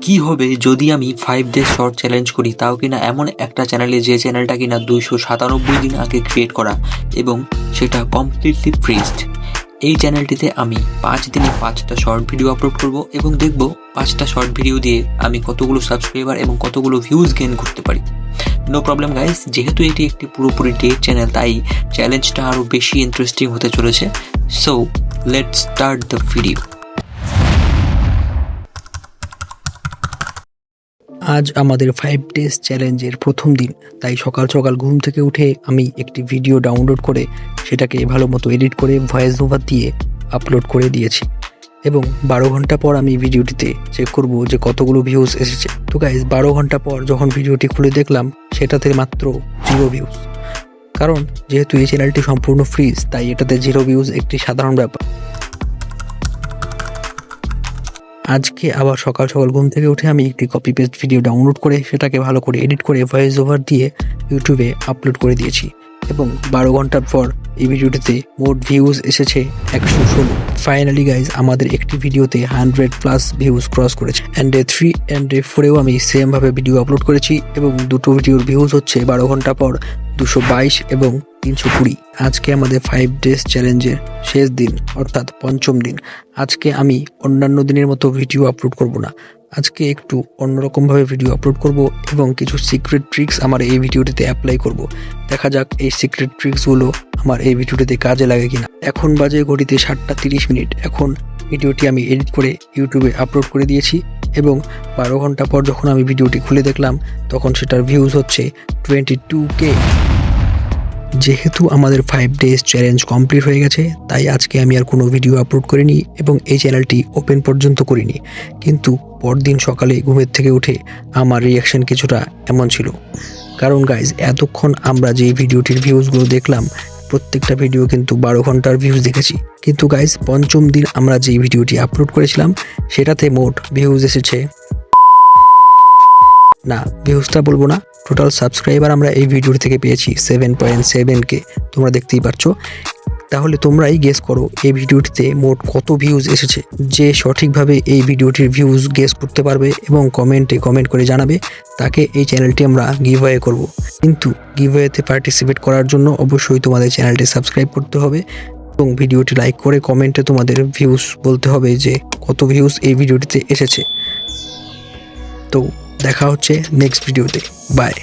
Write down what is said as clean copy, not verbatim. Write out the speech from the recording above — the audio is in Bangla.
কি হবে যদি আমি 5 ডেজ শর্ট চ্যালেঞ্জ করি, তাও কিনা এমন একটা চ্যানেলে যে চ্যানেলটা কিনা 297 দিন আগে ক্রিয়েট করা এবং সেটা কমপ্লিটলি ফ্রিজড। এই চ্যানেলটিতে আমি 5 দিনে 5টা শর্ট ভিডিও আপলোড করব এবং দেখব 5টা শর্ট ভিডিও দিয়ে আমি কতগুলো সাবস্ক্রাইবার এবং কতগুলো ভিউজ গেইন করতে পারি। নো প্রবলেম গাইস, যেহেতু এটি একটি পুরোপুরি ডেট চ্যানেল তাই চ্যালেঞ্জটা আরও বেশি ইন্টারেস্টিং হতে চলেছে। So let's start the video. আজ আমাদের 5 ডেজ চ্যালেঞ্জের প্রথম দিন, তাই সকাল সকাল ঘুম থেকে উঠে আমি একটি ভিডিও ডাউনলোড করে সেটাকে ভালো মতো এডিট করে ভয়েস ওভার দিয়ে আপলোড করে দিয়েছি এবং 12 ঘন্টা পর আমি ভিডিওটিতে চেক করব যে কতগুলো ভিউজ এসেছে। তো গাইজ 12 ঘন্টা পর যখন ভিডিওটি খুলে দেখলাম সেটাতে মাত্র 0 ভিউজ। কারণ যেহেতু এই চ্যানেলটি সম্পূর্ণ ফ্রিজ তাই এটাতে 0 ভিউজ একটি সাধারণ ব্যাপার। আজকে আবার সকাল সকাল ঘুম থেকে উঠে আমি একটি কপি পেস্ট ভিডিও ডাউনলোড করে সেটাকে ভালো করে এডিট করে ভয়েস ওভার দিয়ে ইউটিউবে আপলোড করে দিয়েছি এবং 12 ঘন্টার পর এই ভিডিওটিতে মোট ভিউজ এসেছে 116। ফাইনালি গাইজ আমাদের একটি ভিডিওতে 100+ ভিউজ ক্রস করেছে। অ্যান্ড ডে 3 অ্যান্ড ডে 4-এও আমি সেমভাবে ভিডিও আপলোড করেছি এবং দুটো ভিডিওর ভিউজ হচ্ছে 12 ঘন্টা পর 222 এবং 320। আজকে আমাদের 5 ডেজ চ্যালেঞ্জের শেষ দিন অর্থাৎ পঞ্চম দিন। আজকে আমি অন্যান্য দিনের মতো ভিডিও আপলোড করব না, আজকে একটু অন্যরকমভাবে ভিডিও আপলোড করব এবং কিছু সিক্রেট ট্রিক্স আমার এই ভিডিওটিতে অ্যাপ্লাই করব। দেখা যাক এই সিক্রেট ট্রিক্সগুলো আমার এই ভিডিওটিতে কাজে লাগে কিনা। এখন বাজে ঘড়িতে 7:30। এখন ভিডিওটি আমি এডিট করে ইউটিউবে আপলোড করে দিয়েছি এবং 12 ঘন্টা পর যখন আমি ভিডিওটি খুলে দেখলাম তখন সেটার ভিউজ হচ্ছে 22K। যেহেতু আমাদের 5 ডেজ চ্যালেঞ্জ কমপ্লিট হয়ে গেছে তাই আজকে আমি আর কোনো ভিডিও আপলোড করিনি এবং এই চ্যানেলটি ওপেন পর্যন্ত করিনি। কিন্তু পরদিন সকালে ঘুমের থেকে উঠে আমার রিয়াকশন কিছুটা এমন ছিল, কারণ গাইজ এতক্ষণ আমরা যে ভিডিওটির ভিউজগুলো দেখলাম প্রত্যেকটা ভিডিও কিন্তু 12 ঘন্টার ভিউজ দেখেছি, কিন্তু গাইজ পঞ্চম দিন আমরা যে ভিডিওটি আপলোড করেছিলাম সেটাতে মোট ভিউজ এসেছে না, ভিউজটা বলবো না, টোটাল সাবস্ক্রাইবার আমরা এই ভিডিওটি থেকে পেয়েছি 7.7K। তোমরা দেখতেই পাচ্ছ। তাহলে তোমরাই গেস করো এই ভিডিওটিতে মোট কত ভিউজ এসেছে। যে সঠিকভাবে এই ভিডিওটির ভিউজ গেস করতে পারবে এবং কমেন্টে কমেন্ট করে জানাবে তাকে এই চ্যানেলটি আমরা গিভঅ্যাওয়ে করব। কিন্তু গিভঅ্যাওয়েতে পার্টিসিপেট করার জন্য অবশ্যই তোমাদের চ্যানেলটি সাবস্ক্রাইব করতে হবে এবং ভিডিওটি লাইক করে কমেন্টে তোমাদের ভিউজ বলতে হবে যে কত ভিউজ এই ভিডিওটিতে এসেছে। তো দেখা হচ্ছে নেক্সট ভিডিওতে। বাই।